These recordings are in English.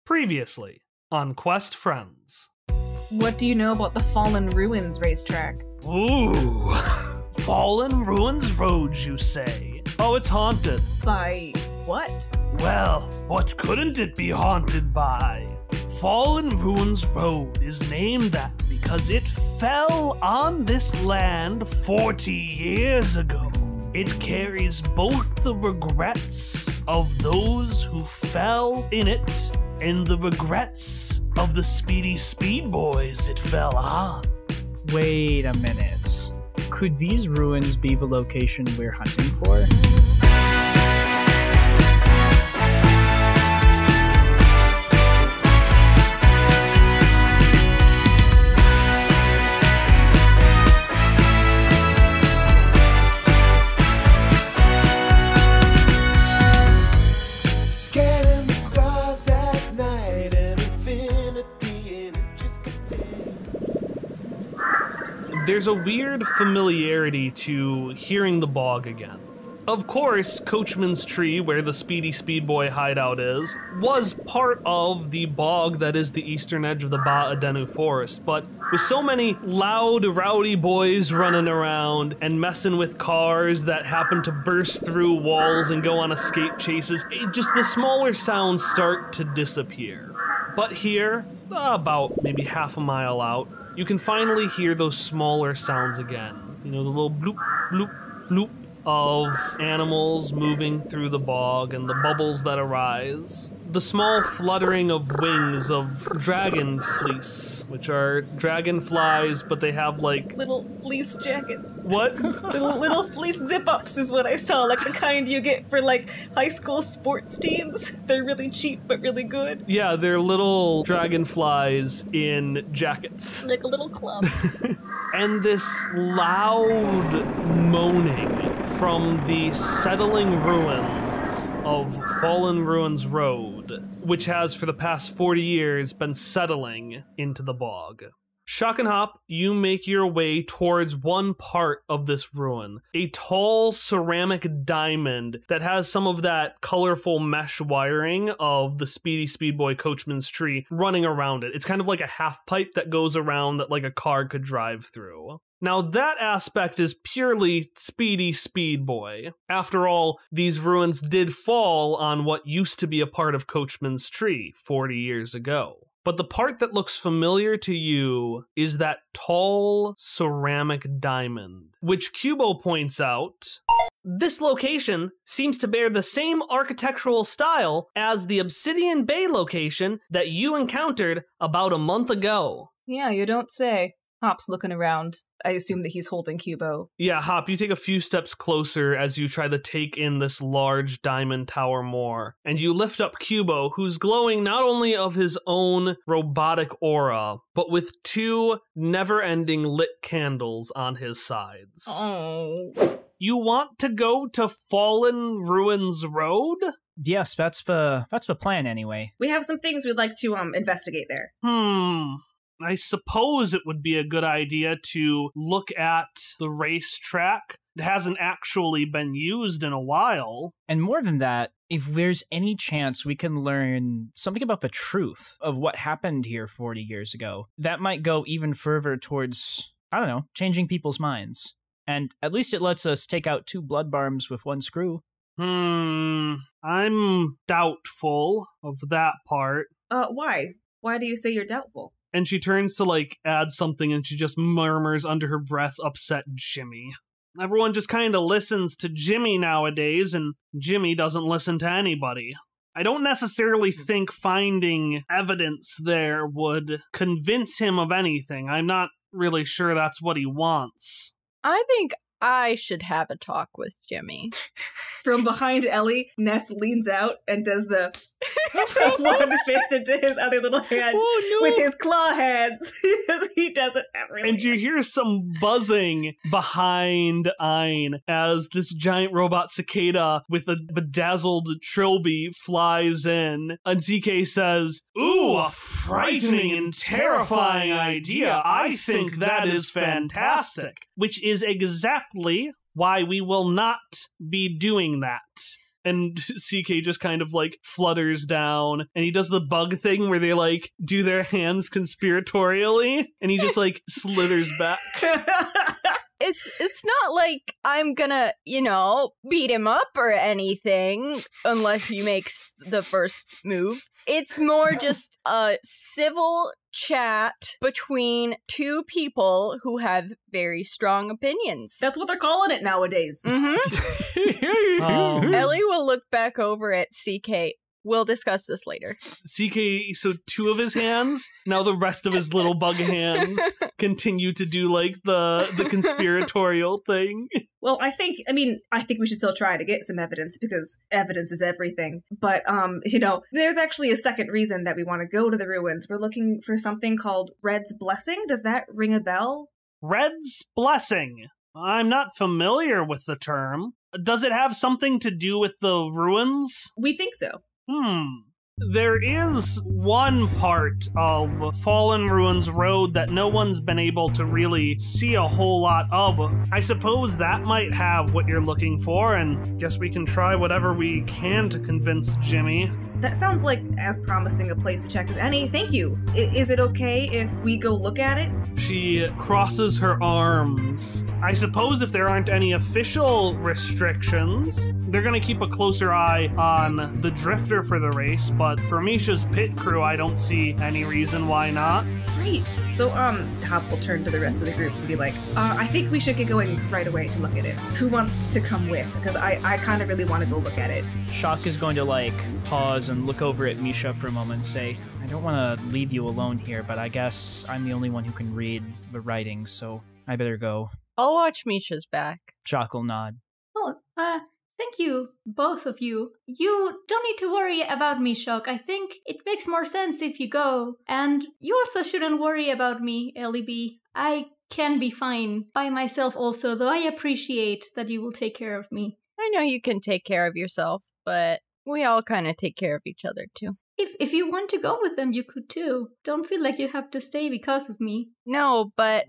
Previously on Quest Friends. What do you know about the Fallen Ruins racetrack? Ooh, Fallen Ruins Road, you say? Oh, it's haunted. By what? Well, what couldn't it be haunted by? Fallen Ruins Road is named that because it fell on this land 40 years ago. It carries both the regrets of those who fell in it and the regrets of the speedy speed boys it fell on. Wait a minute. Could these ruins be the location we're hunting for? There's a weird familiarity to hearing the bog again. Of course, Coachman's Tree, where the Speedy Speedboy hideout is, was part of the bog that is the eastern edge of the Ba Adenu forest, but with so many loud, rowdy boys running around and messing with cars that happen to burst through walls and go on escape chases, the smaller sounds start to disappear. But here, about maybe half a mile out, you can finally hear those smaller sounds again. You know, the little bloop, bloop, bloop of animals moving through the bog and the bubbles that arise. The small fluttering of wings of dragon fleece, which are dragonflies, but they have like... little fleece jackets. What? little fleece zip-ups is what I saw, like the kind you get for like high school sports teams. They're really cheap, but really good. Yeah, they're little dragonflies in jackets. Like a little club. And this loud moaning from the settling ruins of Fallen Ruins Road, which has for the past 40 years been settling into the bog. Xoc and Hop, you make your way towards one part of this ruin, a tall ceramic diamond that has some of that colorful mesh wiring of the Speedy Speedboy Coachman's Tree running around it. It's kind of like a half pipe that goes around that like a car could drive through. Now that aspect is purely Speedy Speedboy. After all, these ruins did fall on what used to be a part of Coachman's Tree 40 years ago. But the part that looks familiar to you is that tall ceramic diamond, which Cubo points out. This location seems to bear the same architectural style as the Obsidian Bay location that you encountered about a month ago. Yeah, you don't say. Hop's looking around. I assume that he's holding Cubo. Yeah, Hop, you take a few steps closer as you try to take in this large diamond tower more. And you lift up Cubo, who's glowing not only of his own robotic aura, but with two never-ending lit candles on his sides. Oh. You want to go to Fallen Ruins Road? Yes, that's the plan anyway. We have some things we'd like to investigate there. I suppose it would be a good idea to look at the racetrack. It hasn't actually been used in a while. And more than that, if there's any chance we can learn something about the truth of what happened here 40 years ago, that might go even further towards, I don't know, changing people's minds. And at least it lets us take out 2 blood barms with 1 screw. I'm doubtful of that part. Why? Why do you say you're doubtful? And she turns to, like, add something, and she just murmurs under her breath, upset Jimmy. Everyone just kind of listens to Jimmy nowadays, and Jimmy doesn't listen to anybody. I don't necessarily think finding evidence there would convince him of anything. I'm not really sure that's what he wants. I think I should have a talk with Jimmy. From behind Ellie, Ness leans out and does the one fist into his other little hand with his claw hands. He doesn't have really. And you hear some buzzing behind Ein as this giant robot cicada with a bedazzled trilby flies in. And ZK says, "Ooh, a frightening and terrifying idea. I think that is fantastic." Which is exactly why we will not be doing that. And CK just kind of like flutters down, and he does the bug thing where they like do their hands conspiratorially, and he just like slithers back. It's not like I'm gonna, beat him up or anything unless he makes the first move. It's more just a civil chat between two people who have very strong opinions. That's what they're calling it nowadays. Mm-hmm. Ellie will look back over at CK. We'll discuss this later. CK, so 2 of his hands, now the rest of his little bug hands continue to do like the conspiratorial thing. Well, I think we should still try to get some evidence because evidence is everything. But, there's actually a second reason that we want to go to the ruins. We're looking for something called Red's Blessing. Does that ring a bell? Red's Blessing? I'm not familiar with the term. Does it have something to do with the ruins? We think so. There is one part of Fallen Ruins Road that no one's been able to really see a whole lot of. I suppose that might have what you're looking for, and guess we can try whatever we can to convince Jimmy. That sounds like as promising a place to check as any. Thank you. Is it okay if we go look at it? She crosses her arms. I suppose if there aren't any official restrictions, they're gonna keep a closer eye on the Drifter for the race, but for Misha's pit crew, I don't see any reason why not. Great. So, Hop will turn to the rest of the group and be like, I think we should get going right away to look at it. Who wants to come with? Because I kind of really want to go look at it. Xoc is going to, pause and look over at Misha for a moment and say, I don't want to leave you alone here, but I guess I'm the only one who can read the writing, so I better go. I'll watch Misha's back. Xoc will nod. Oh, thank you, both of you. You don't need to worry about me, Xoc. I think it makes more sense if you go. And you also shouldn't worry about me, Ellie B. I can be fine by myself also, though I appreciate that you will take care of me. I know you can take care of yourself, but we all kind of take care of each other, too. If you want to go with them, you could too. Don't feel like you have to stay because of me. No, but,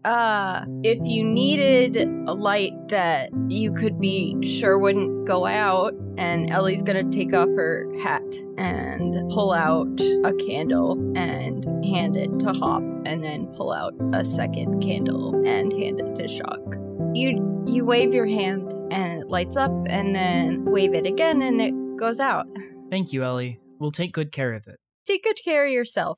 if you needed a light that you could be sure wouldn't go out, and Ellie's gonna take off her hat and pull out a candle and hand it to Hop, and then pull out a second candle and hand it to Xoc. You wave your hand, and it lights up, and then wave it again, and it goes out. Thank you, Ellie. We'll take good care of it. Take good care of yourself.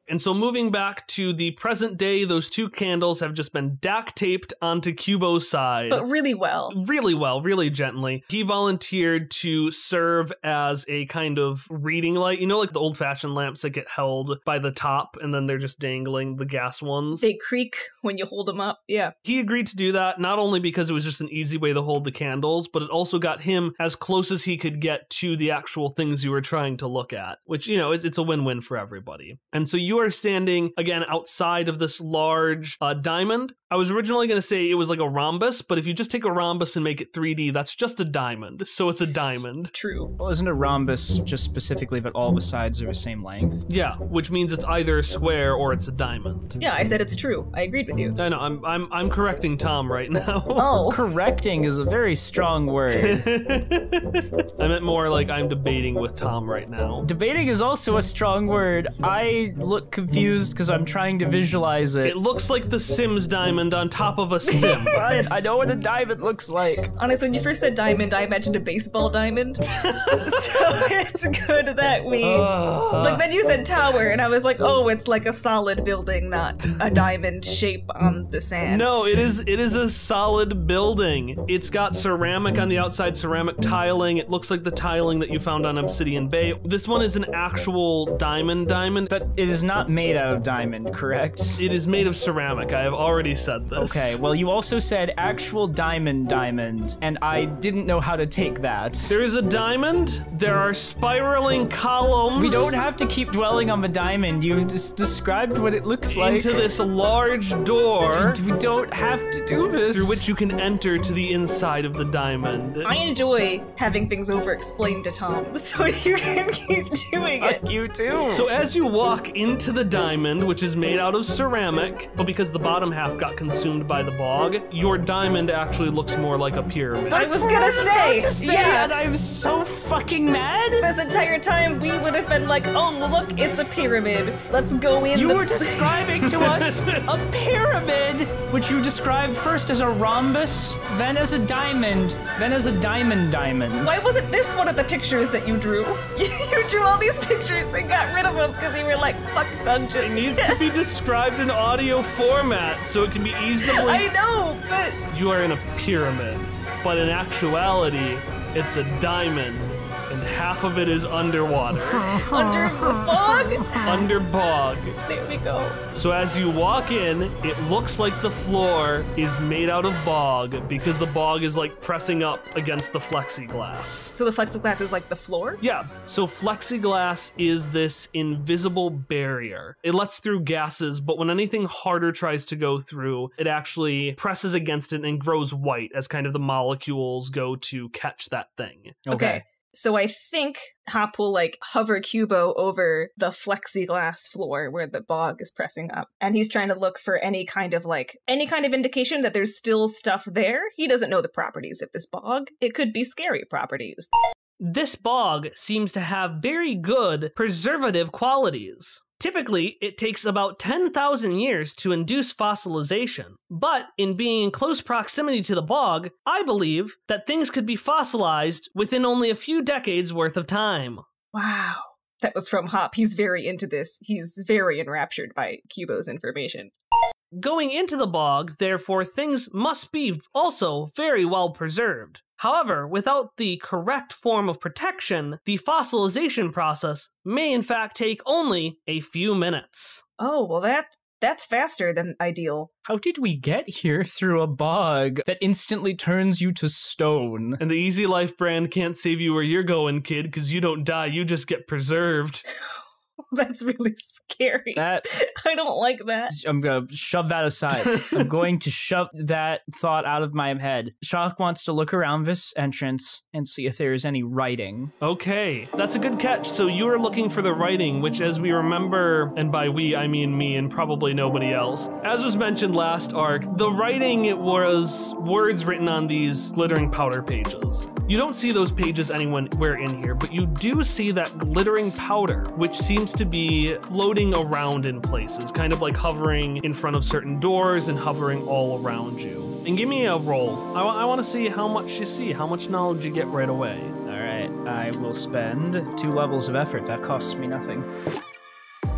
And so moving back to the present day, those 2 candles have just been duct taped onto Cubo's side. But really well. Really well, really gently. He volunteered to serve as a kind of reading light. You know, like the old-fashioned lamps that get held by the top and then they're just dangling, the gas ones? They creak when you hold them up, yeah. He agreed to do that, not only because it was just an easy way to hold the candles, but it also got him as close as he could get to the actual things you were trying to look at, which, it's a win-win for everybody. And so you are standing, again, outside of this large diamond. I was originally going to say it was like a rhombus, but if you just take a rhombus and make it 3D, that's just a diamond. So it's a diamond. True. Well, isn't a rhombus just specifically that all the sides are the same length? Yeah, which means it's either a square or it's a diamond. Yeah, I said it's true. I agreed with you. I know, I'm correcting Tom right now. Oh. Correcting is a very strong word. I meant more like I'm debating with Tom right now. Debating is also a strong word. I look confused because I'm trying to visualize it. It looks like the Sims diamond on top of a Sim. I know what a diamond looks like. Honestly, when you first said diamond, I imagined a baseball diamond. So it's good that we... then you said tower, and I was like, oh, it's like a solid building, not a diamond shape on the sand. No, it is a solid building. It's got ceramic on the outside, ceramic tiling. It looks like the tiling that you found on Obsidian Bay. This one is an actual diamond. But it is not made out of diamond, correct? It is made of ceramic. I have already said this. Okay, well, you also said actual diamond, and I didn't know how to take that. There is a diamond. There are spiraling columns. We don't have to keep dwelling on the diamond. You just described what it looks like. Into this large door. We don't have to do this. Through which you can enter to the inside of the diamond. I enjoy having things over-explained to Tom, so you can keep doing it. Fuck you too. So as you walk into the diamond, which is made out of ceramic, but because the bottom half got not consumed by the bog, your diamond actually looks more like a pyramid. I was gonna say, yeah. And I'm so fucking mad. This entire time we would have been like, oh, look, it's a pyramid. Let's go in. You were describing to us a pyramid, which you described first as a rhombus, then as a diamond, then as a diamond. Why wasn't this one of the pictures that you drew? You drew all these pictures and got rid of them because you were like, fuck dungeons. It needs to be described in audio format so it can be easily... I know, but... You are in a pyramid, but in actuality, it's a diamond, and half of it is underwater. Under fog? Under bog. There we go. So as you walk in, it looks like the floor is made out of bog because the bog is like pressing up against the plexiglass. So the plexiglass is like the floor? Yeah, so plexiglass is this invisible barrier. It lets through gases, but when anything harder tries to go through, it actually presses against it and grows white as kind of the molecules go to catch that thing. Okay. So I think Hop will like hover Cubo over the plexiglass floor where the bog is pressing up. And he's trying to look for any kind of indication that there's still stuff there. He doesn't know the properties of this bog. It could be scary properties. This bog seems to have very good preservative qualities. Typically, it takes about 10,000 years to induce fossilization, but in being in close proximity to the bog, I believe that things could be fossilized within only a few decades worth of time. Wow. That was from Hop. He's very into this. He's very enraptured by Cubo's information. Going into the bog, therefore, things must be also very well preserved. However, without the correct form of protection, the fossilization process may in fact take only a few minutes. Oh, well that's faster than ideal. How did we get here through a bog that instantly turns you to stone? And the Easy Life brand can't save you where you're going, kid, because you don't die, you just get preserved. That's really scary. I don't like that. I'm going to shove that aside. I'm going to shove that thought out of my head. Xoc wants to look around this entrance and see if there is any writing. Okay, that's a good catch. So you were looking for the writing, which as we remember, and by we, I mean me and probably nobody else, as was mentioned last arc, the writing, it was words written on these glittering powder pages. You don't see those pages anywhere in here, but you do see that glittering powder, which seems to be floating around in places, kind of like hovering in front of certain doors and hovering all around you. And give me a roll. I want to see how much you see, how much knowledge you get right away. All right, I will spend 2 levels of effort. That costs me nothing.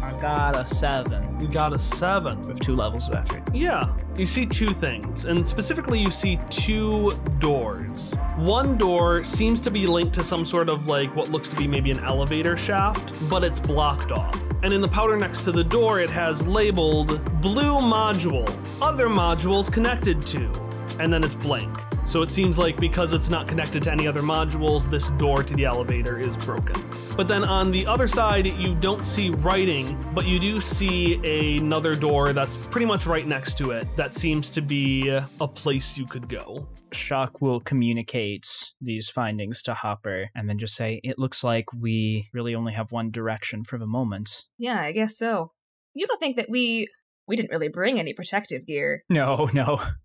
I got a 7. You got a 7. With 2 levels of effort. Yeah, you see 2 things, and specifically you see 2 doors. One door seems to be linked to some sort of what looks to be maybe an elevator shaft, but it's blocked off. And in the powder next to the door, it has labeled blue module, other modules connected to, and then it's blank. So it seems like because it's not connected to any other modules, this door to the elevator is broken. But then on the other side, you don't see writing, but you do see another door that's pretty much right next to it that seems to be a place you could go. Xoc will communicate these findings to Hopper and then just say, it looks like we really only have one direction for the moment. Yeah, I guess so. You don't think that we didn't really bring any protective gear. No.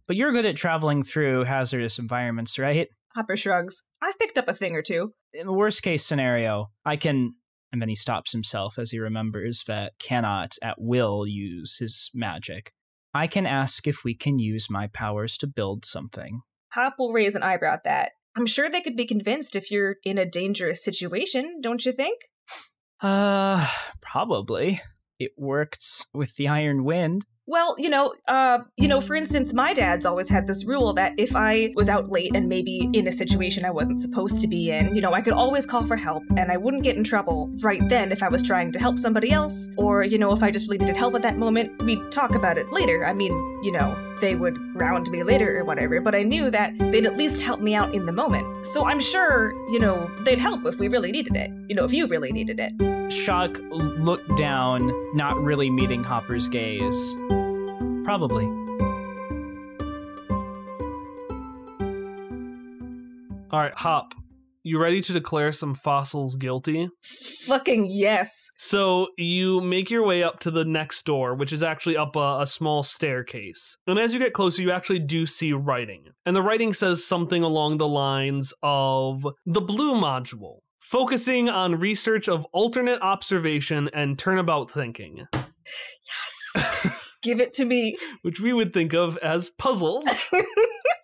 But you're good at traveling through hazardous environments, right? Hopper shrugs. I've picked up a thing or two. In the worst case scenario, I can... And then he stops himself as he remembers that cannot at will use his magic. I can ask if we can use my powers to build something. Hop will raise an eyebrow at that. I'm sure they could be convinced if you're in a dangerous situation, don't you think? Probably. It worked with the Iron Wind. Well, for instance, my dad's always had this rule that if I was out late and maybe in a situation I wasn't supposed to be in, I could always call for help and I wouldn't get in trouble right then if I was trying to help somebody else, or, if I just really needed help at that moment, we'd talk about it later. I mean, they would ground me later or whatever, but I knew that they'd at least help me out in the moment. So I'm sure, they'd help if we really needed it, if you really needed it. Xoc looked down, not really meeting Hopper's gaze. Probably. All right, Hop, you ready to declare some fossils guilty? Fucking yes. So you make your way up to the next door, which is actually up a small staircase. And as you get closer, you actually do see writing. And the writing says something along the lines of the Blue Module, focusing on research of alternate observation and turnabout thinking. Yes! Give it to me. Which we would think of as puzzles.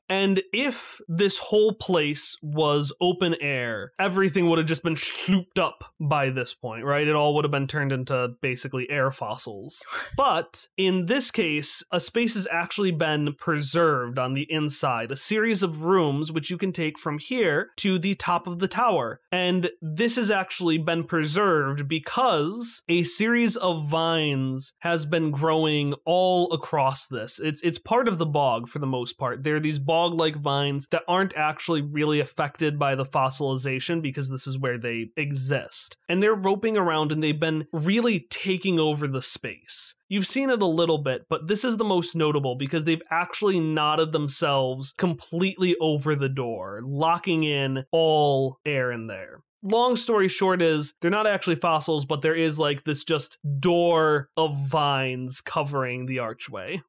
And if this whole place was open air, everything would have just been slooped up by this point, right? It all would have been turned into basically air fossils. But in this case, a space has actually been preserved on the inside, a series of rooms which you can take from here to the top of the tower. And this has actually been preserved because a series of vines has been growing all across this. It's part of the bog for the most part. There are these bog-like vines that aren't actually really affected by the fossilization because this is where they exist. And they're roping around and they've been really taking over the space. You've seen it a little bit, but this is the most notable because they've actually knotted themselves completely over the door, locking in all air in there. Long story short is, they're not actually fossils, but there is like this just door of vines covering the archway.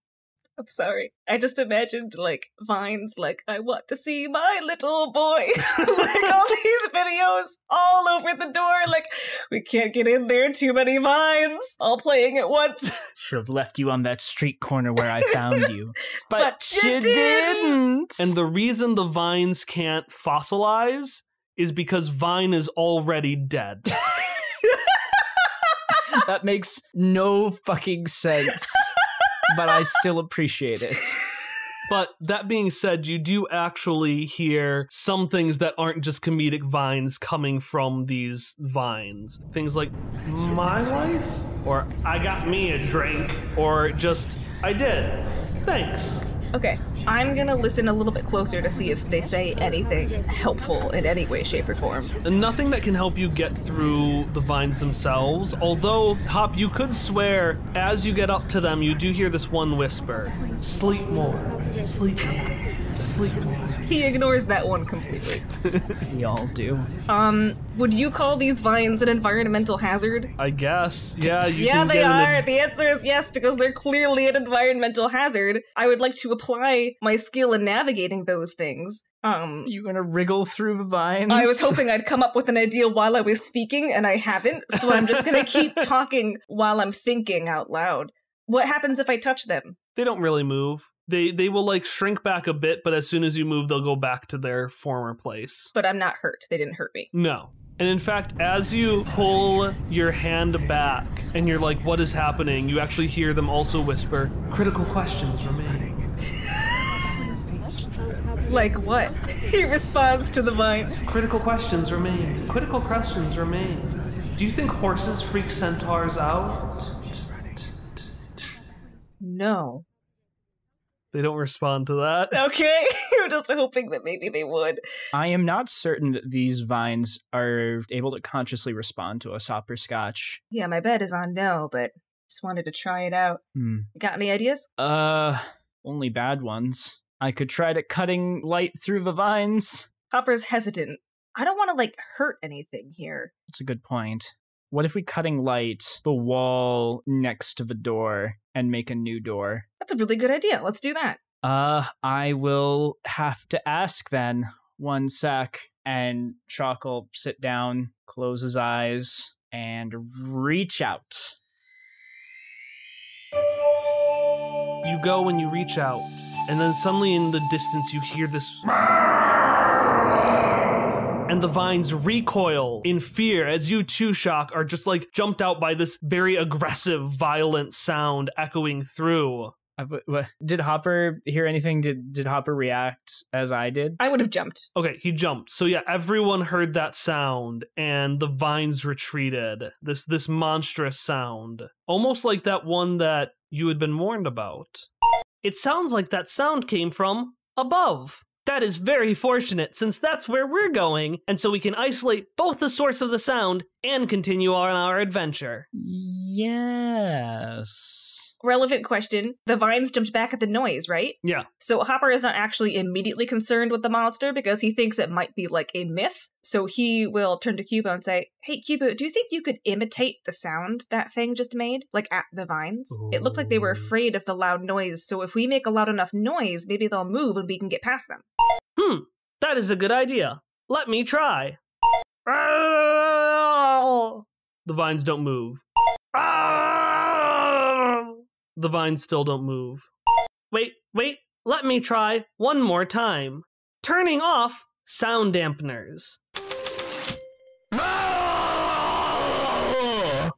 I'm sorry. I just imagined, like, vines, like, I want to see my little boy. Like, all these videos all over the door. Like, we can't get in there, too many vines, all playing at once. Should have left you on that street corner where I found you. But you didn't! And the reason the vines can't fossilize is because Vine is already dead. That makes no fucking sense. But I still appreciate it. But that being said, you do actually hear some things that aren't just comedic vines coming from these vines. Things like, my life? Or, I got me a drink. Or just, I did. Thanks. Okay, I'm gonna listen a little bit closer to see if they say anything helpful in any way, shape, or form. Nothing that can help you get through the vines themselves, although, Hop, you could swear, as you get up to them, you do hear this one whisper. Sleep more. Sleep more. Sleep more. He ignores that one completely. We all do. Would you call these vines an environmental hazard? I guess. Yeah, you yeah, can they get are. The answer is yes, because they're clearly an environmental hazard. I would like to apply my skill in navigating those things. You gonna wriggle through the vines? I was hoping I'd come up with an idea while I was speaking, and I haven't, so I'm just gonna keep talking while I'm thinking out loud. What happens if I touch them? They don't really move. They will like shrink back a bit, but as soon as you move, they'll go back to their former place. But I'm not hurt. They didn't hurt me. No. And in fact, as you pull your hand back and you're like, what is happening? You actually hear them also whisper, critical questions remain. Like what? He responds to the vines. Critical questions remain. Critical questions remain. Do you think horses freak centaurs out? No. They don't respond to that. Okay, I'm just hoping that maybe they would. I am not certain that these vines are able to consciously respond to us, Hopperscotch. Yeah, my bet is on no, but just wanted to try it out. Got any ideas? Only bad ones. I could try to cutting light through the vines. Hopper's hesitant. I don't want to, like, hurt anything here. That's a good point. What if we cutting light the wall next to the door and make a new door? That's a really good idea. Let's do that. I will have to ask then. 1 sec. And Xoc will sit down, close his eyes, and reach out. You go and you reach out, and then suddenly in the distance you hear this... And the vines recoil in fear as you too, Xoc, are just like jumped out by this very aggressive, violent sound echoing through. Did Hopper hear anything? Did Hopper react as I did? I would have jumped. Okay, he jumped. So yeah, everyone heard that sound and the vines retreated. This monstrous sound. Almost like that one that you had been warned about. It sounds like that sound came from above. That is very fortunate, since that's where we're going, and so we can isolate both the source of the sound and continue on our adventure. Yes. Yes. Relevant question. The vines jumped back at the noise, right? Yeah. So Hopper is not actually immediately concerned with the monster because he thinks it might be like a myth. So he will turn to Cubo and say, "Hey, Cubo, do you think you could imitate the sound that thing just made? Like at the vines? Ooh. It looked like they were afraid of the loud noise, so if we make a loud enough noise, maybe they'll move and we can get past them." That is a good idea. Let me try. The vines don't move. The vines still don't move. Wait, let me try one more time. Turning off sound dampeners.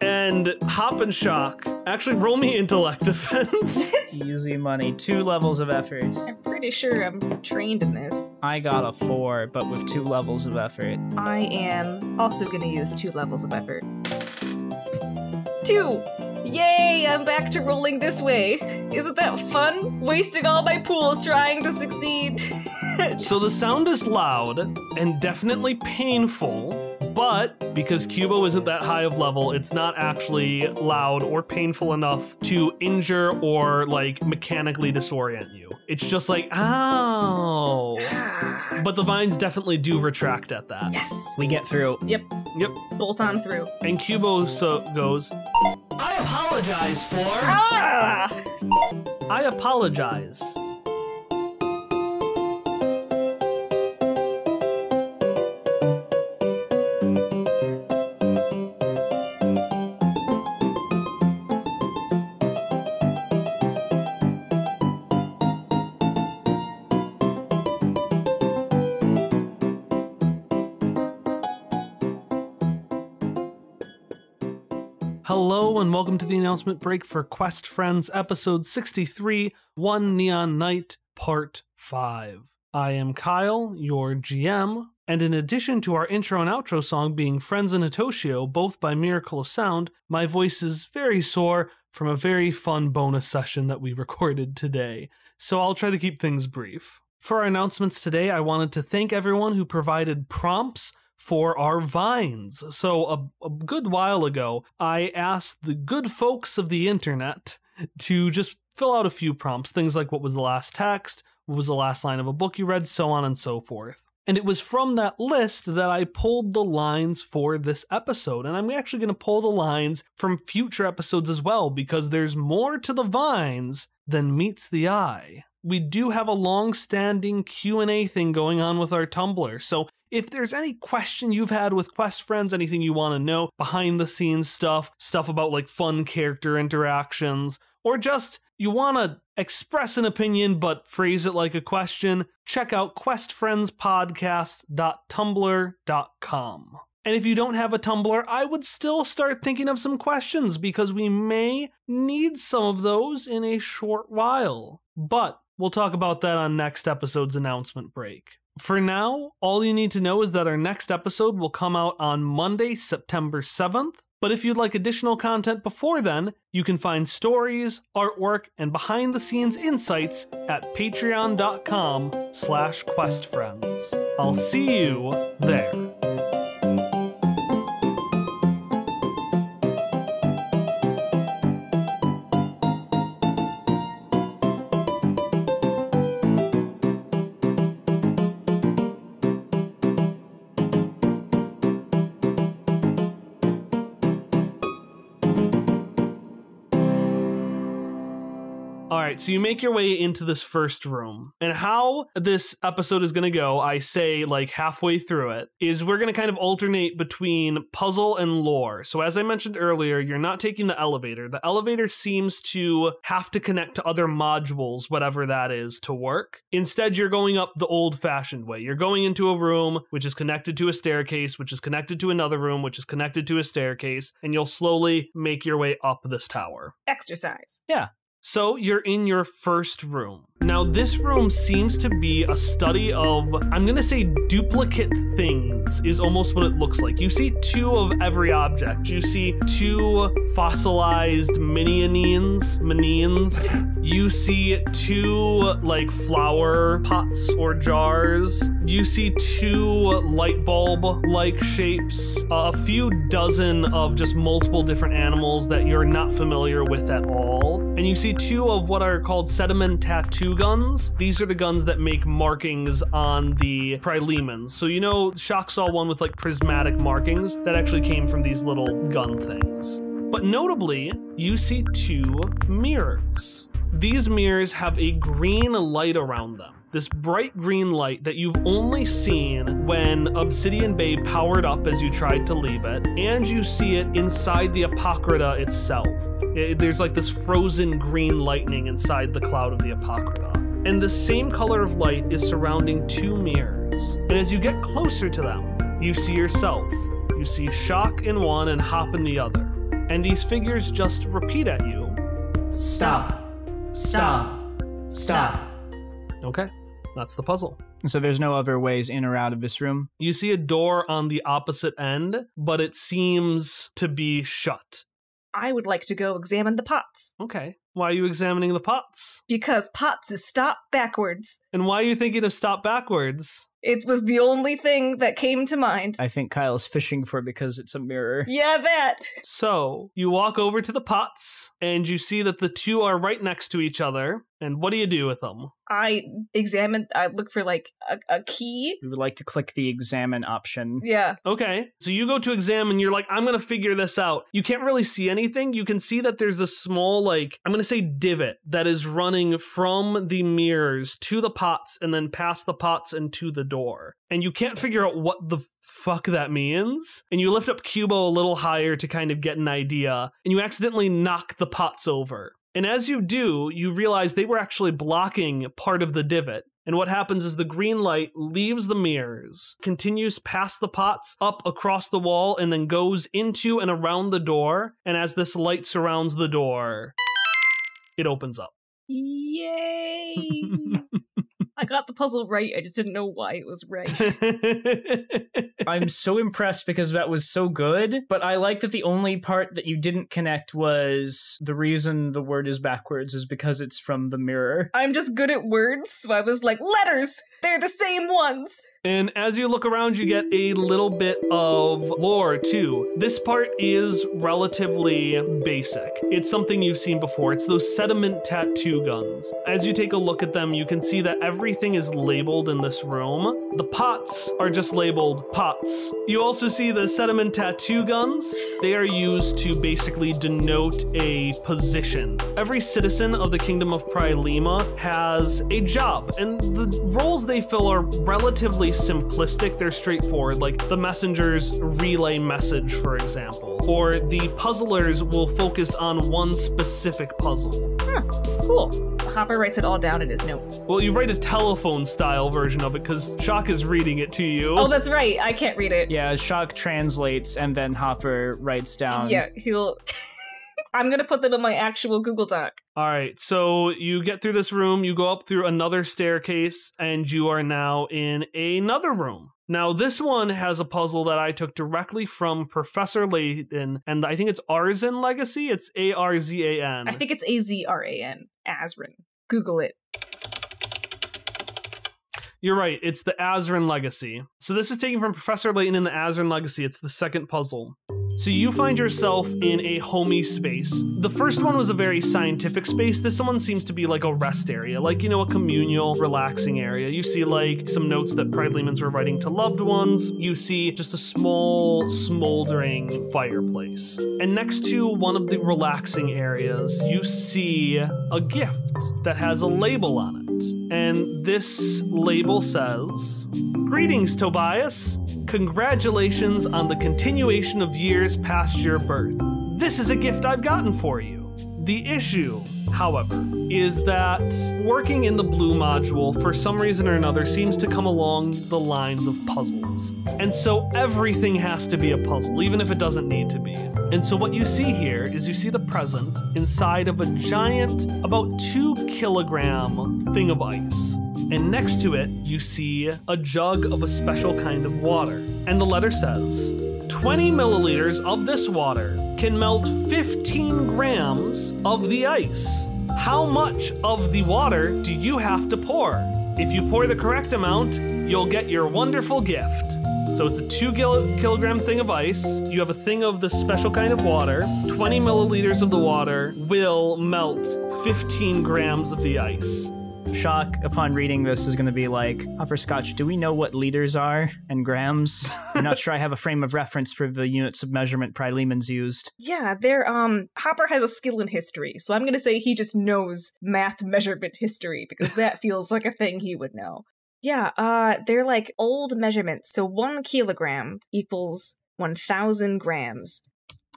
And Hop and Xoc, actually roll me intellect defense. Easy money. 2 levels of effort. I'm pretty sure I'm trained in this. I got a 4, but with 2 levels of effort. I am also going to use 2 levels of effort. 2! Yay, I'm back to rolling this way. Isn't that fun? Wasting all my pools trying to succeed. So the sound is loud and definitely painful, but because Cubo isn't that high of level, it's not actually loud or painful enough to injure or like mechanically disorient you. It's just like, ow. But the vines definitely do retract at that. Yes. We get through. Yep. Yep. Bolt on through. And Cubo goes, I apologize for... I apologize. Hello and welcome to the announcement break for Quest Friends episode 63, One Neon Night, part 5. I am Kyle, your GM, and in addition to our intro and outro song being Friends in Atoshio, both by Miracle of Sound, my voice is very sore from a very fun bonus session that we recorded today, so I'll try to keep things brief. For our announcements today, I wanted to thank everyone who provided prompts for our vines. So a good while ago, I asked the good folks of the internet to just fill out a few prompts, things like what was the last text, what was the last line of a book you read, so on and so forth. And it was from that list that I pulled the lines for this episode. And I'm actually going to pull the lines from future episodes as well, because there's more to the vines than meets the eye. We do have a long-standing Q&A thing going on with our Tumblr, so if there's any question you've had with Quest Friends, anything you want to know, behind-the-scenes stuff about like fun character interactions, or just you want to express an opinion but phrase it like a question, check out questfriendspodcast.tumblr.com. And if you don't have a Tumblr, I would still start thinking of some questions because we may need some of those in a short while. But we'll talk about that on next episode's announcement break. For now, all you need to know is that our next episode will come out on Monday, September 7th. But if you'd like additional content before then, you can find stories, artwork, and behind-the-scenes insights at patreon.com/questfriends. I'll see you there. Alright, so you make your way into this first room, and how this episode is going to go, I say like halfway through it, is we're going to kind of alternate between puzzle and lore. So as I mentioned earlier, you're not taking the elevator. The elevator seems to have to connect to other modules, whatever that is, to work. Instead, you're going up the old-fashioned way. You're going into a room which is connected to a staircase, which is connected to another room, which is connected to a staircase, and you'll slowly make your way up this tower. Exercise. Yeah. So you're in your first room. Now this room seems to be a study of, I'm gonna say duplicate things is almost what it looks like. You see 2 of every object. You see 2 fossilized minions, You see 2 like flower pots or jars. You see 2 light bulb like shapes, a few dozen of just multiple different animals that you're not familiar with at all. And you see 2 of what are called sediment tattoo guns. These are the guns that make markings on the Prilemans. So you know, Xoc saw one with like prismatic markings that actually came from these little gun things. But notably, you see 2 mirrors. These mirrors have a green light around them. This bright green light that you've only seen when Obsidian Bay powered up as you tried to leave it, and you see it inside the Apocrypha itself. There's like this frozen green lightning inside the cloud of the Apocrypha. And the same color of light is surrounding 2 mirrors. And as you get closer to them, you see yourself. You see Xoc in one and Hop in the other. And these figures just repeat at you. Stop. Stop. Stop. Okay, that's the puzzle. So there's no other ways in or out of this room? You see a door on the opposite end, but it seems to be shut. I would like to go examine the pots. Okay. Why are you examining the pots? Because pots is stop backwards. And why are you thinking of stop backwards? It was the only thing that came to mind. I think Kyle's fishing for it because it's a mirror. Yeah, that. So, you walk over to the pots, and you see that the 2 are right next to each other. And what do you do with them? I look for like a key. We would like to click the examine option. Yeah. Okay, so you go to examine, you're like, I'm gonna figure this out. You can't really see anything. You can see that there's a small, like, I'm gonna say divot that is running from the mirrors to the pots and then past the pots and to the door. And you can't figure out what the fuck that means. And you lift up Cubo a little higher to kind of get an idea, and you accidentally knock the pots over. And as you do, you realize they were actually blocking part of the divot. And what happens is the green light leaves the mirrors, continues past the pots, up across the wall, and then goes into and around the door. And as this light surrounds the door, it opens up. Yay! I got the puzzle right, I just didn't know why it was right. I'm so impressed because that was so good, but I like that the only part that you didn't connect was the reason the word is backwards is because it's from the mirror. I'm just good at words, so I was like, letters! They're the same ones! And as you look around, you get a little bit of lore, too. This part is relatively basic. It's something you've seen before. It's those sediment tattoo guns. As you take a look at them, you can see that everything is labeled in this room. The pots are just labeled pots. You also see the sediment tattoo guns. They are used to basically denote a position. Every citizen of the Kingdom of Prilema has a job, and the roles they fill are relatively simplistic. They're straightforward, like the messenger's relay message, for example, or the puzzlers will focus on one specific puzzle. Huh, cool. Hopper writes it all down in his notes. Well, you write a telephone style version of it because Xoc is reading it to you. Oh, that's right. I can't read it. Yeah, Xoc translates and then Hopper writes down. Yeah, he'll... I'm gonna put them in my actual Google Doc. All right, so you get through this room, you go up through another staircase, and you are now in another room. Now, this one has a puzzle that I took directly from Professor Layton, and I think it's Arzan Legacy. It's A-R-Z-A-N. I think it's A-Z-R-A-N. Azran. Google it. You're right, it's the Azran Legacy. So this is taken from Professor Layton in the Azran Legacy. It's the second puzzle. So you find yourself in a homey space. The first one was a very scientific space. This one seems to be like a rest area, like, you know, a communal, relaxing area. You see like some notes that Prilemans were writing to loved ones. You see just a small, smoldering fireplace. And next to one of the relaxing areas, you see a gift that has a label on it. And this label says, "Greetings, Tobias. Congratulations on the continuation of years past your birth. This is a gift I've gotten for you. The issue, however, is that working in the blue module for some reason or another seems to come along the lines of puzzles. And so everything has to be a puzzle, even if it doesn't need to be. And so what you see here is you see the present inside of a giant, about 2 kilogram thing of ice. And next to it, you see a jug of a special kind of water. And the letter says, 20 milliliters of this water can melt 15 grams of the ice. How much of the water do you have to pour? If you pour the correct amount, you'll get your wonderful gift. So it's a 2-kilogram thing of ice. You have a thing of this special kind of water. 20 milliliters of the water will melt 15 grams of the ice. Xoc, upon reading this, is going to be like, Hopperscotch, do we know what liters are and grams? I'm not sure I have a frame of reference for the units of measurement Prylemans used. Yeah, they're, Hopper has a skill in history, so I'm gonna say he just knows math measurement history, because that feels like a thing he would know. Yeah, they're like old measurements, so 1 kilogram equals 1,000 grams.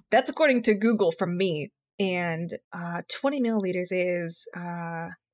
That's according to Google from me, and 20 milliliters is,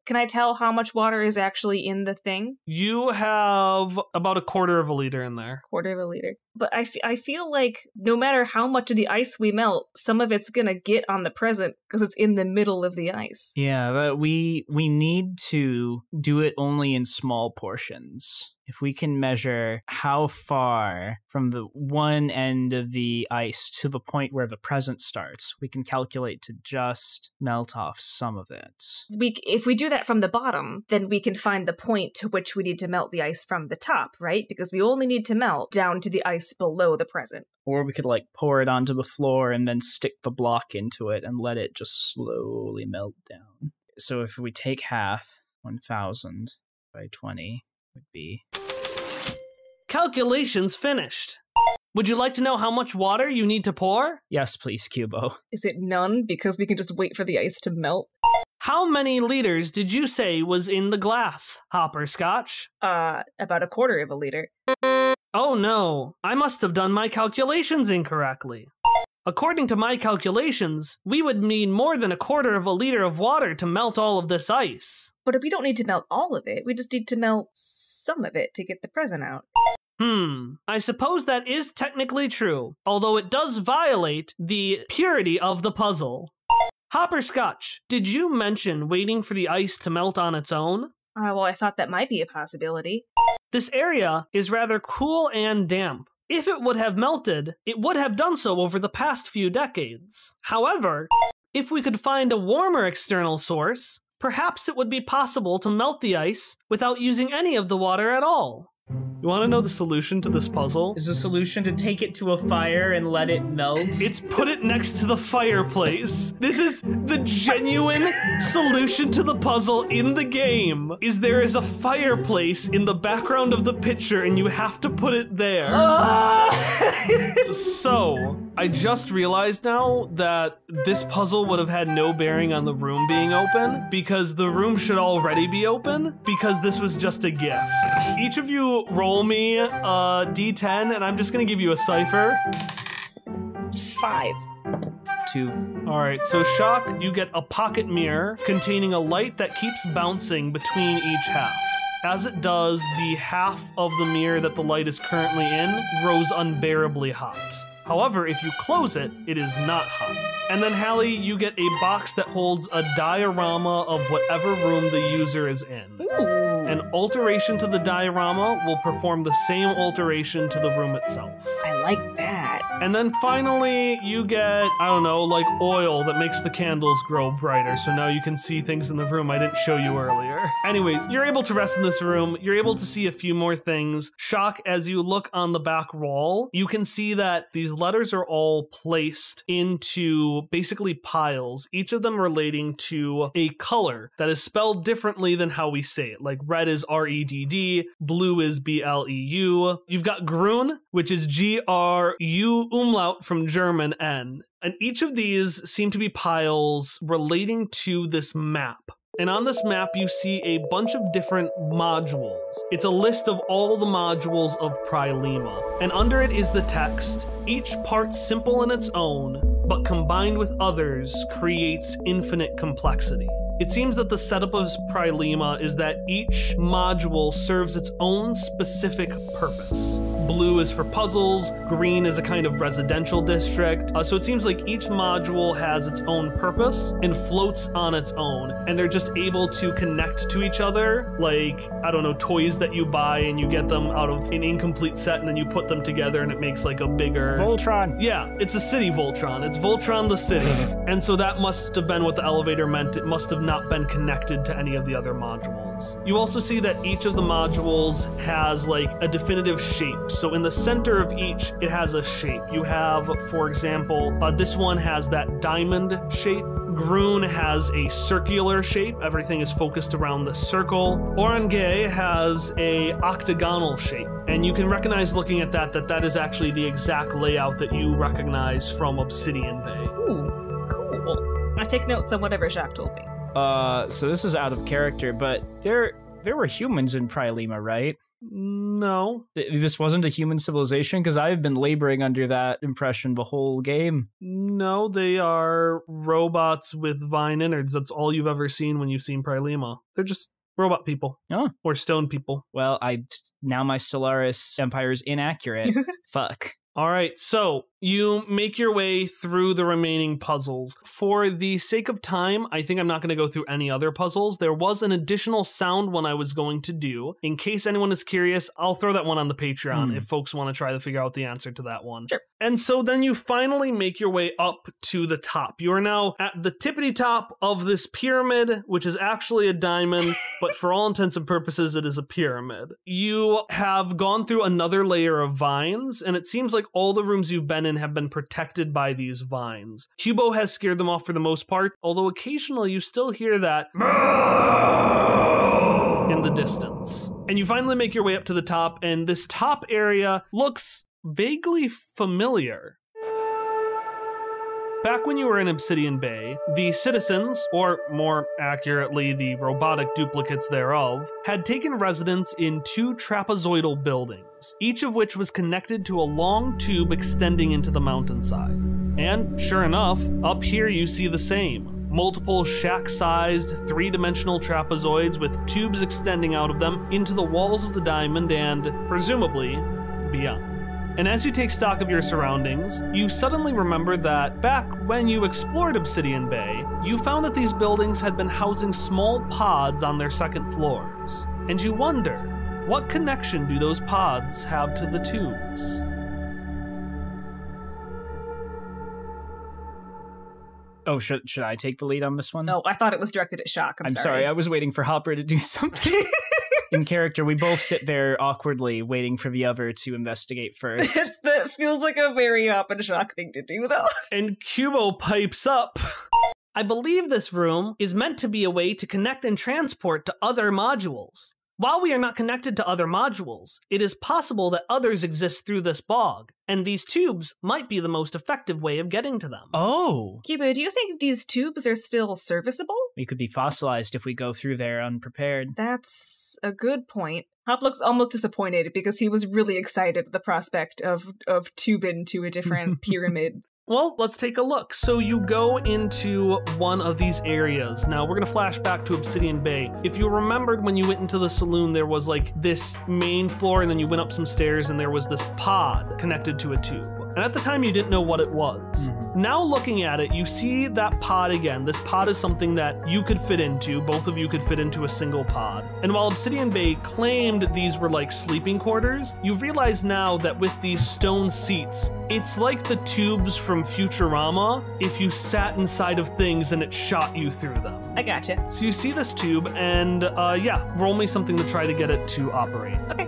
can I tell how much water is actually in the thing? You have about a quarter of a liter in there. Quarter of a liter. But I feel like no matter how much of the ice we melt, some of it's gonna get on the present because it's in the middle of the ice. Yeah, but we need to do it only in small portions. If we can measure how far from the one end of the ice to the point where the present starts, we can calculate to just melt off some of it. If we do that from the bottom, then we can find the point to which we need to melt the ice from the top, right? Because we only need to melt down to the ice below the present. Or we could like pour it onto the floor and then stick the block into it and let it just slowly melt down. So if we take half, 1,000 by 20 would be... Calculations finished. Would you like to know how much water you need to pour? Yes, please, Cubo. Is it none because we can just wait for the ice to melt? How many liters did you say was in the glass, Hopperscotch? About a quarter of a liter. Oh no, I must have done my calculations incorrectly. According to my calculations, we would need more than a quarter of a liter of water to melt all of this ice. But we don't need to melt all of it, we just need to melt some of it to get the present out. I suppose that is technically true, although it does violate the purity of the puzzle. Hopperscotch, did you mention waiting for the ice to melt on its own? Well, I thought that might be a possibility. This area is rather cool and damp. If it would have melted, it would have done so over the past few decades. However, if we could find a warmer external source, perhaps it would be possible to melt the ice without using any of the water at all. You want to know the solution to this puzzle? Is the solution to take it to a fire and let it melt? It's put it next to the fireplace. This is the genuine solution to the puzzle in the game. There is a fireplace in the background of the picture and you have to put it there. So, I just realized now that this puzzle would have had no bearing on the room being open because the room should already be open because this was just a gift. Each of you roll me a d10 and I'm just gonna give you a cipher. 5. 2. Alright, so Xoc, you get a pocket mirror containing a light that keeps bouncing between each half. As it does, the half of the mirror that the light is currently in grows unbearably hot. However, if you close it, it is not hot. And then Hallie, you get a box that holds a diorama of whatever room the user is in. Ooh. An alteration to the diorama will perform the same alteration to the room itself. I like that. And then finally, you get, I don't know, like oil that makes the candles grow brighter, so now you can see things in the room I didn't show you earlier. Anyways, you're able to rest in this room, you're able to see a few more things. Xoc, as you look on the back wall, you can see that these letters are all placed into basically piles, each of them relating to a color that is spelled differently than how we say it. Like red is R-E-D-D, blue is B-L-E-U. You've got grün, which is G-R-U umlaut from German N. And each of these seem to be piles relating to this map. And on this map, you see a bunch of different modules. It's a list of all the modules of Prylema. And under it is the text, each part simple in its own, but combined with others creates infinite complexity. It seems that the setup of Prylema is that each module serves its own specific purpose. blue is for puzzles, green is a kind of residential district. So it seems like each module has its own purpose and floats on its own, and they're just able to connect to each other, like, I don't know, toys that you buy and you get them out of an incomplete set and then you put them together and it makes like a bigger... Voltron. Yeah, it's a city Voltron. It's Voltron the city. And so that must have been what the elevator meant. It must have not been connected to any of the other modules. You also see that each of the modules has like a definitive shape. So in the center of each, it has a shape. You have, for example, this one has that diamond shape. Groon has a circular shape. Everything is focused around the circle. Orangay has a octagonal shape. And you can recognize looking at that is actually the exact layout that you recognize from Obsidian Bay. Ooh, cool. I take notes on whatever Xoc told me. So this is out of character, but there were humans in Prilema, right? No. This wasn't a human civilization? Because I've been laboring under that impression the whole game. No, they are robots with vine innards. That's all you've ever seen when you've seen Prilema. They're just robot people. Oh. Or stone people. Well, now my Stellaris Empire is inaccurate. Fuck. All right, so you make your way through the remaining puzzles. For the sake of time, I think I'm not going to go through any other puzzles. There was an additional sound one I was going to do. In case anyone is curious, I'll throw that one on the Patreon if folks want to try to figure out the answer to that one. Sure. And so then you finally make your way up to the top. You are now at the tippity top of this pyramid, which is actually a diamond, but for all intents and purposes, it is a pyramid. You have gone through another layer of vines, and it seems like all the rooms you've been in have been protected by these vines. Hubo has scared them off for the most part, although occasionally you still hear that in the distance. And you finally make your way up to the top, and this top area looks vaguely familiar. Back when you were in Obsidian Bay, the citizens, or more accurately, the robotic duplicates thereof, had taken residence in two trapezoidal buildings, each of which was connected to a long tube extending into the mountainside. And sure enough, up here you see the same. Multiple shack-sized, three-dimensional trapezoids with tubes extending out of them into the walls of the diamond and, presumably, beyond. And as you take stock of your surroundings, you suddenly remember that back when you explored Obsidian Bay, you found that these buildings had been housing small pods on their second floors. And you wonder, what connection do those pods have to the tubes? Oh, should I take the lead on this one? No, I thought it was directed at Xoc. I'm sorry. I was waiting for Hopper to do something. In character, we both sit there awkwardly, waiting for the other to investigate first. That feels like a very Hop and Xoc thing to do, though. And Cubo pipes up. I believe this room is meant to be a way to connect and transport to other modules. While we are not connected to other modules, it is possible that others exist through this bog, and these tubes might be the most effective way of getting to them. Oh. Cubo, do you think these tubes are still serviceable? We could be fossilized if we go through there unprepared. That's a good point. Hop looks almost disappointed because he was really excited at the prospect of tubing to a different pyramid. Well, let's take a look. So you go into one of these areas. Now, we're going to flash back to Obsidian Bay. If you remembered when you went into the saloon, there was like this main floor, and then you went up some stairs, and there was this pod connected to a tube. And at the time, you didn't know what it was. Now looking at it, you see that pod again. This pod is something that you could fit into. Both of you could fit into a single pod. And while Obsidian Bay claimed these were like sleeping quarters, you realize now that with these stone seats, it's like the tubes from Futurama if you sat inside of things and it shot you through them. I gotcha. So you see this tube, and yeah, roll me something to try to get it to operate. Okay.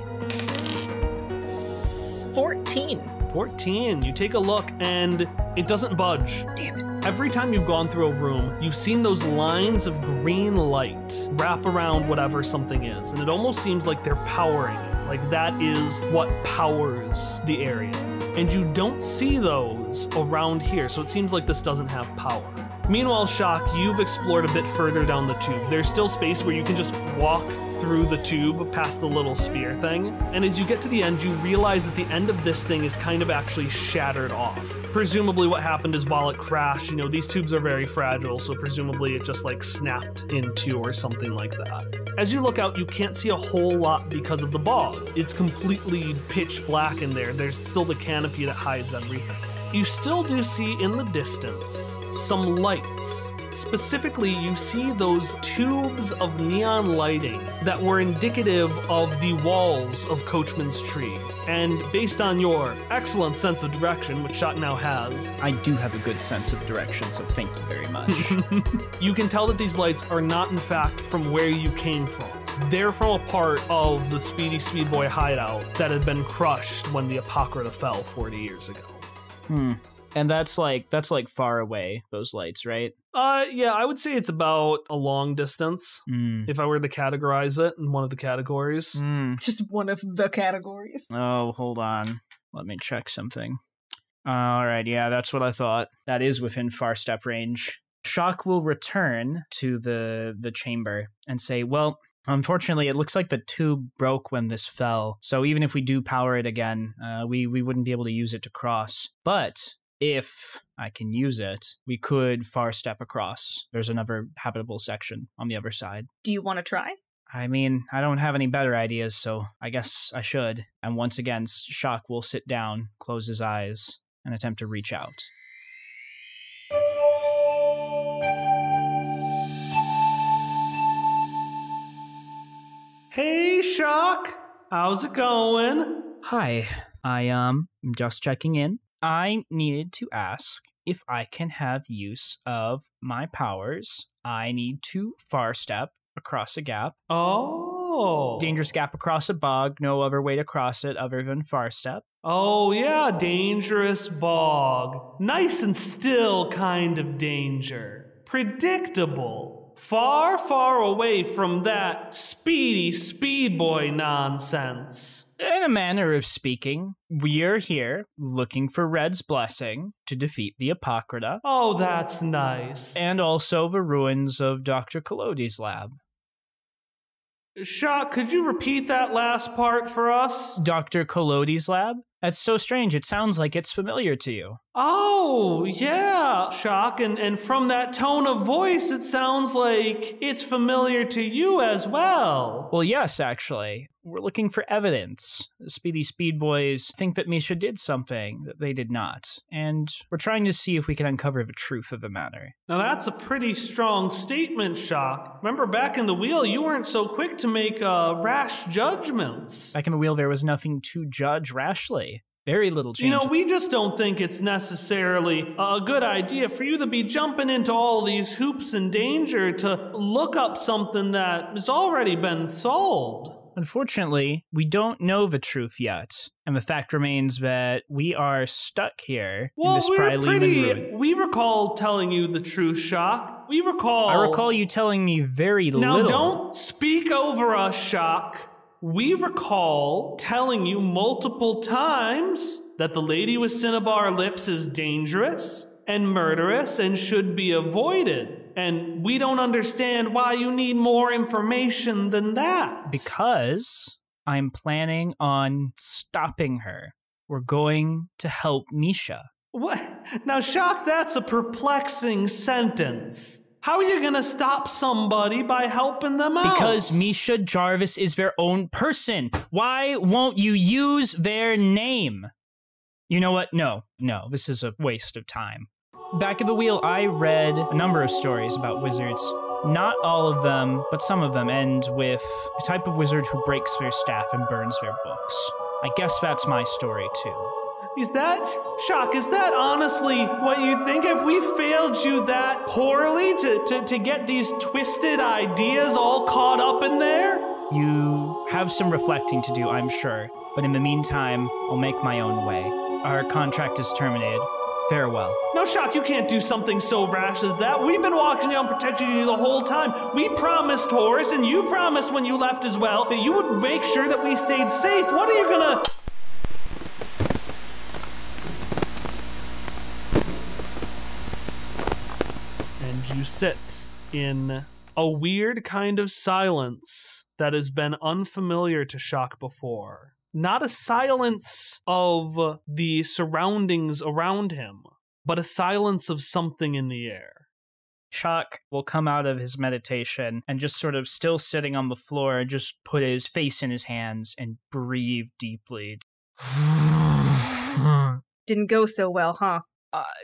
14. 14. You take a look, and it doesn't budge. Damn it. Every time you've gone through a room, you've seen those lines of green light wrap around whatever something is, and it almost seems like they're powering it. Like that is what powers the area. And you don't see those around here, so it seems like this doesn't have power. Meanwhile, Xoc, you've explored a bit further down the tube. There's still space where you can just walk through the tube past the little sphere thing. And as you get to the end, you realize that the end of this thing is kind of actually shattered off. Presumably what happened is while it crashed, you know, these tubes are very fragile, so presumably it just like snapped in two or something like that. As you look out, you can't see a whole lot because of the bog. It's completely pitch black in there. There's still the canopy that hides everything. You still do see in the distance some lights. Specifically, you see those tubes of neon lighting that were indicative of the walls of Coachman's Tree. And based on your excellent sense of direction, which Xoc now has, I do have a good sense of direction, so thank you very much. you can tell that these lights are not in fact from where you came from. They're from a part of the Speedy Speedboy hideout that had been crushed when the Apocrypha fell 40 years ago. And that's like far away, those lights, right? Yeah, I would say it's about a long distance, if I were to categorize it in one of the categories. Just one of the categories. Oh, hold on. Let me check something. All right, yeah, that's what I thought. That is within far step range. Xoc will return to the chamber and say, well, unfortunately, it looks like the tube broke when this fell, so even if we do power it again, we wouldn't be able to use it to cross. But if I can use it, we could far step across. There's another habitable section on the other side. Do you want to try? I mean, I don't have any better ideas, so I guess I should. And once again, Xoc will sit down, close his eyes, and attempt to reach out. Hey, Xoc! How's it going? Hi, I'm just checking in. I needed to ask if I can have use of my powers. I need to far step across a gap. Oh. Dangerous gap across a bog, no other way to cross it other than far step. Oh, yeah, dangerous bog. Nice and still kind of danger. Predictable. Far, far away from that Speedy Speedboy nonsense. In a manner of speaking, we are here looking for Red's blessing to defeat the Apocrypha. Oh, that's nice. And also the ruins of Dr. Collodi's lab. Xoc, could you repeat that last part for us? Dr. Collodi's lab? That's so strange, it sounds like it's familiar to you. Oh, yeah, Xoc, and from that tone of voice, it sounds like it's familiar to you as well. Well, yes, actually. We're looking for evidence. The Speedy Speedboys think that Misha did something that they did not, and we're trying to see if we can uncover the truth of the matter. Now that's a pretty strong statement, Xoc. Remember back in the wheel, you weren't so quick to make rash judgments. Back in the wheel, there was nothing to judge rashly. Very little change. You know, we just don't think it's necessarily a good idea for you to be jumping into all these hoops and danger to look up something that has already been solved. Unfortunately, we don't know the truth yet, and the fact remains that we are stuck here in this Pryleman ruin. We recall telling you the truth, Xoc. We recall... I recall you telling me very little. Now, don't speak over us, Xoc. We recall telling you multiple times that the lady with cinnabar lips is dangerous and murderous and should be avoided. And we don't understand why you need more information than that. Because I'm planning on stopping her. We're going to help Misha. What? Now, Xoc, that's a perplexing sentence. How are you going to stop somebody by helping them out? Because Misha Jarvis is their own person. Why won't you use their name? You know what? No, this is a waste of time. Back at the wheel, I read a number of stories about wizards. Not all of them, but some of them end with a type of wizard who breaks their staff and burns their books. I guess that's my story, too. Is that, Xoc, is that honestly what you think? If we failed you that poorly to get these twisted ideas all caught up in there? You have some reflecting to do, I'm sure. But in the meantime, I'll make my own way. Our contract is terminated. Farewell. No, Xoc, you can't do something so rash as that. We've been walking down protecting you the whole time. We promised Horace, and you promised when you left as well, that you would make sure that we stayed safe. What are you gonna... And you sit in A weird kind of silence that has been unfamiliar to Xoc before. Not a silence of the surroundings around him, but a silence of something in the air. Xoc will come out of his meditation and just sort of still sitting on the floor, just put his face in his hands and breathe deeply. Didn't go so well, huh?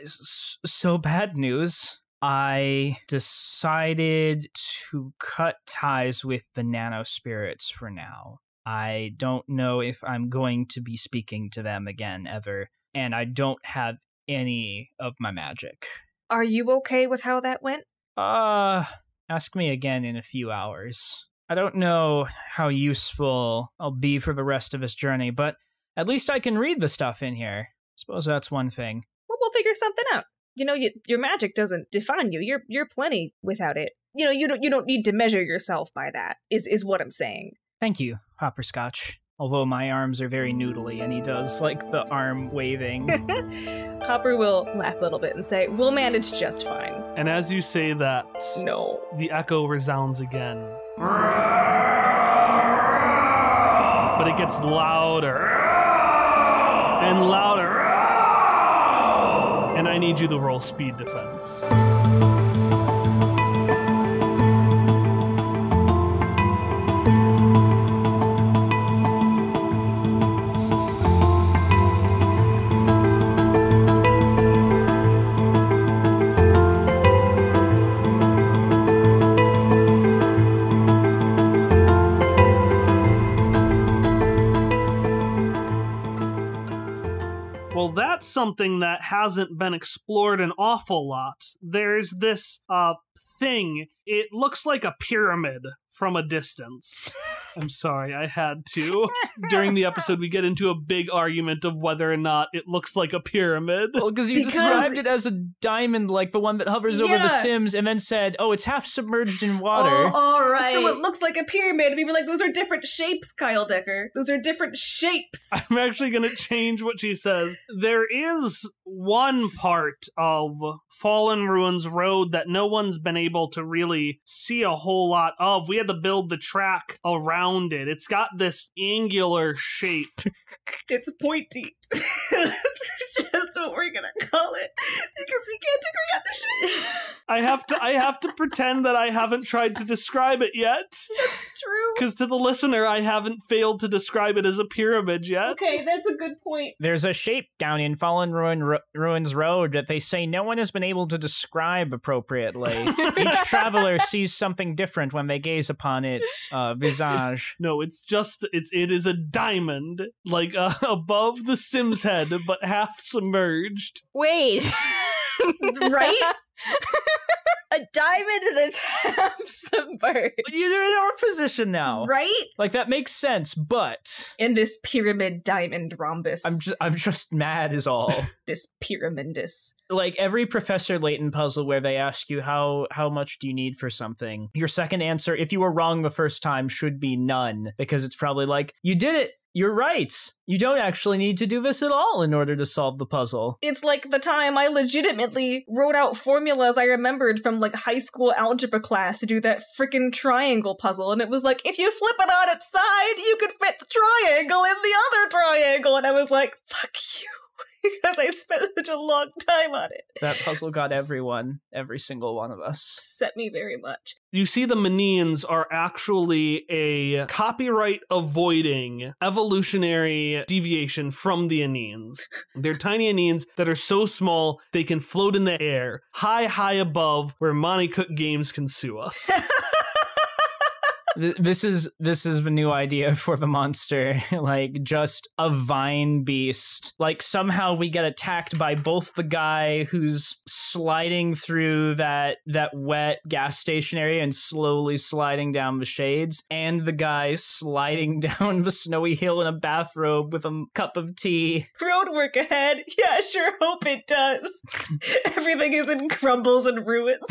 So bad news. I decided to cut ties with the nano spirits for now. I don't know if I'm going to be speaking to them again ever, and I don't have any of my magic. Are you okay with how that went? Ask me again in a few hours. I don't know how useful I'll be for the rest of this journey, but at least I can read the stuff in here. Suppose that's one thing. Well, we'll figure something out. You know, your magic doesn't define you. You're plenty without it. You know, you don't need to measure yourself by that, is what I'm saying. Thank you, Hopperscotch. Although my arms are very noodly, and he does, like, the arm waving. Hopper will laugh a little bit and say, we'll manage just fine. And as you say that, no, the echo resounds again. But it gets louder and louder. And I need you to roll speed defense. Well, that's something that hasn't been explored an awful lot. There's this thing. It looks like a pyramid from a distance. I'm sorry, I had to. During the episode, we get into a big argument of whether or not it looks like a pyramid. Well, because you described it as a diamond, like the one that hovers over the Sims, and then said, oh, it's half submerged in water. Oh, all right. So it looks like a pyramid. We were like, those are different shapes, Kyle Decker. Those are different shapes. I'm actually going to change what she says. There is one part of Fallen Ruins Road that no one's been able to really see a whole lot of. We had to build the track around it. It's got this angular shape. It's pointy. That's just what we're gonna call it, because we can't agree on the shape. I have to pretend that I haven't tried to describe it yet. That's true. Because to the listener, I haven't failed to describe it as a pyramid yet. Okay, that's a good point. There's a shape down in Fallen Ruins Road that they say no one has been able to describe appropriately. Each traveler sees something different when they gaze upon its visage. No, it is a diamond, like above the Sim's head, but half submerged. Wait. Right? A diamond that's half submerged. You're in our position now. Right? Like, that makes sense, but... In this pyramid diamond rhombus. I'm just mad is all. This pyramidus. Like, every Professor Layton puzzle where they ask you how much do you need for something, your second answer, if you were wrong the first time, should be none. Because it's probably like, you did it! You're right. You don't actually need to do this at all in order to solve the puzzle. It's like the time I legitimately wrote out formulas I remembered from like high school algebra class to do that frickin' triangle puzzle. And it was like, if you flip it on its side, you could fit the triangle in the other triangle. And I was like, fuck you. Because I spent such a long time on it. That puzzle got everyone, every single one of us. Upset me very much. You see the Menines are actually a copyright-avoiding evolutionary deviation from the Anines. They're tiny Anines that are so small they can float in the air, high above where Monty Cook Games can sue us. This is the new idea for the monster, like just a vine beast. Like somehow we get attacked by both the guy who's sliding through that wet gas station area and slowly sliding down the shades, and the guy sliding down the snowy hill in a bathrobe with a cup of tea. Road work ahead. Yeah, I sure hope it does. Everything is in crumbles and ruins.